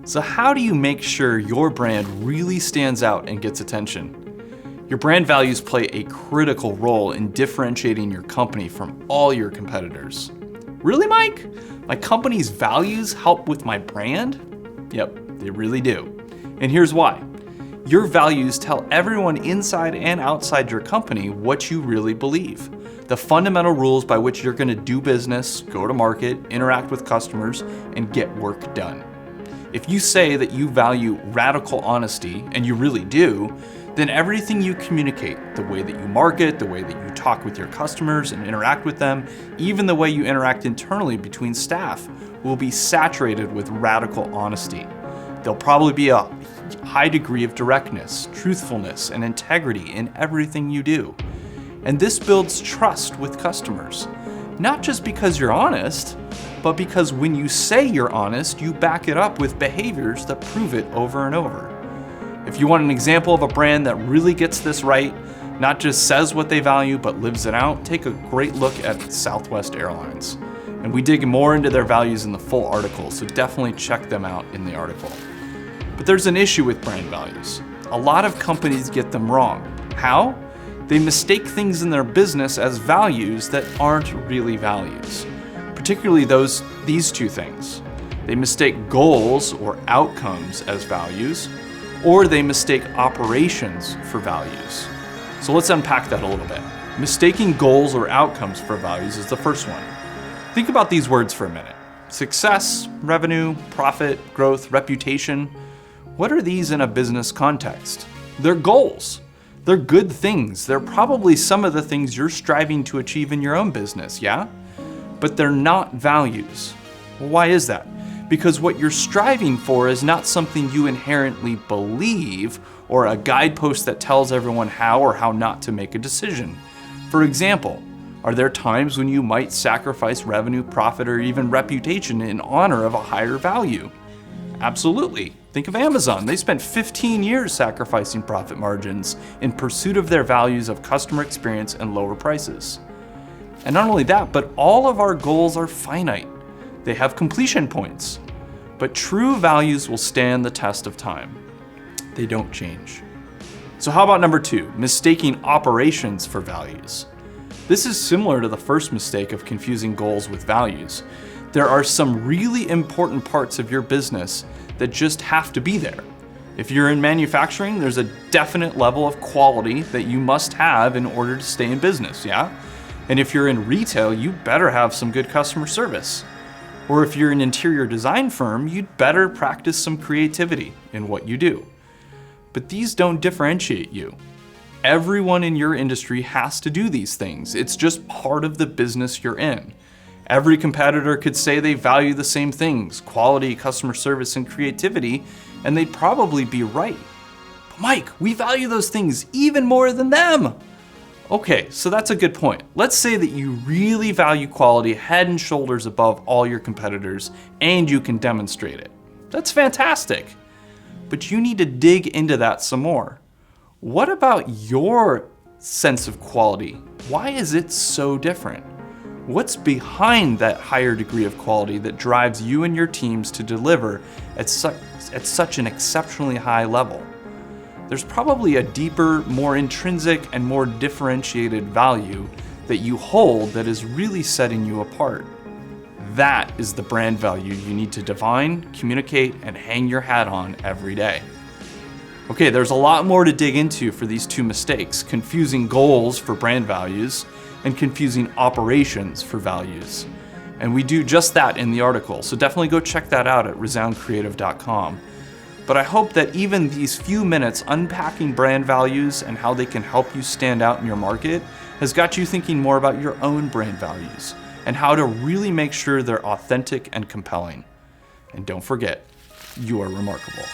So how do you make sure your brand really stands out and gets attention? Your brand values play a critical role in differentiating your company from all your competitors. Really, Mike? My company's values help with my brand? Yep, they really do. And here's why. Your values tell everyone inside and outside your company what you really believe. The fundamental rules by which you're going to do business, go to market, interact with customers, and get work done. If you say that you value radical honesty, and you really do, then everything you communicate, the way that you market, the way that you talk with your customers and interact with them, even the way you interact internally between staff, will be saturated with radical honesty. There'll probably be a high degree of directness, truthfulness, and integrity in everything you do. And this builds trust with customers, not just because you're honest, but because when you say you're honest, you back it up with behaviors that prove it over and over. If you want an example of a brand that really gets this right, not just says what they value, but lives it out, take a great look at Southwest Airlines. And we dig more into their values in the full article, so definitely check them out in the article. But there's an issue with brand values. A lot of companies get them wrong. How? They mistake things in their business as values that aren't really values. Particularly these two things. They mistake goals or outcomes as values, or they mistake operations for values. So let's unpack that a little bit. Mistaking goals or outcomes for values is the first one. Think about these words for a minute. Success, revenue, profit, growth, reputation. What are these in a business context? They're goals. They're good things. They're probably some of the things you're striving to achieve in your own business, yeah? But they're not values. Well, why is that? Because what you're striving for is not something you inherently believe or a guidepost that tells everyone how or how not to make a decision. For example, are there times when you might sacrifice revenue, profit, or even reputation in honor of a higher value? Absolutely. Think of Amazon. They spent 15 years sacrificing profit margins in pursuit of their values of customer experience and lower prices. And not only that, but all of our goals are finite. They have completion points. But true values will stand the test of time. They don't change. So how about number 2, mistaking operations for values? This is similar to the first mistake of confusing goals with values. There are some really important parts of your business that just have to be there. If you're in manufacturing, there's a definite level of quality that you must have in order to stay in business, yeah? And if you're in retail, you better have some good customer service. Or if you're an interior design firm, you'd better practice some creativity in what you do. But these don't differentiate you. Everyone in your industry has to do these things. It's just part of the business you're in. Every competitor could say they value the same things, quality, customer service, and creativity, and they'd probably be right. But Mike, we value those things even more than them. Okay, so that's a good point. Let's say that you really value quality head and shoulders above all your competitors, and you can demonstrate it. That's fantastic. But you need to dig into that some more. What about your sense of quality? Why is it so different? What's behind that higher degree of quality that drives you and your teams to deliver at such an exceptionally high level? There's probably a deeper, more intrinsic, and more differentiated value that you hold that is really setting you apart. That is the brand value you need to define, communicate, and hang your hat on every day. Okay, there's a lot more to dig into for these 2 mistakes, confusing goals for brand values and confusing operations for values. And we do just that in the article, so definitely go check that out at resoundcreative.com. But I hope that even these few minutes unpacking brand values and how they can help you stand out in your market has got you thinking more about your own brand values and how to really make sure they're authentic and compelling. And don't forget, you are remarkable.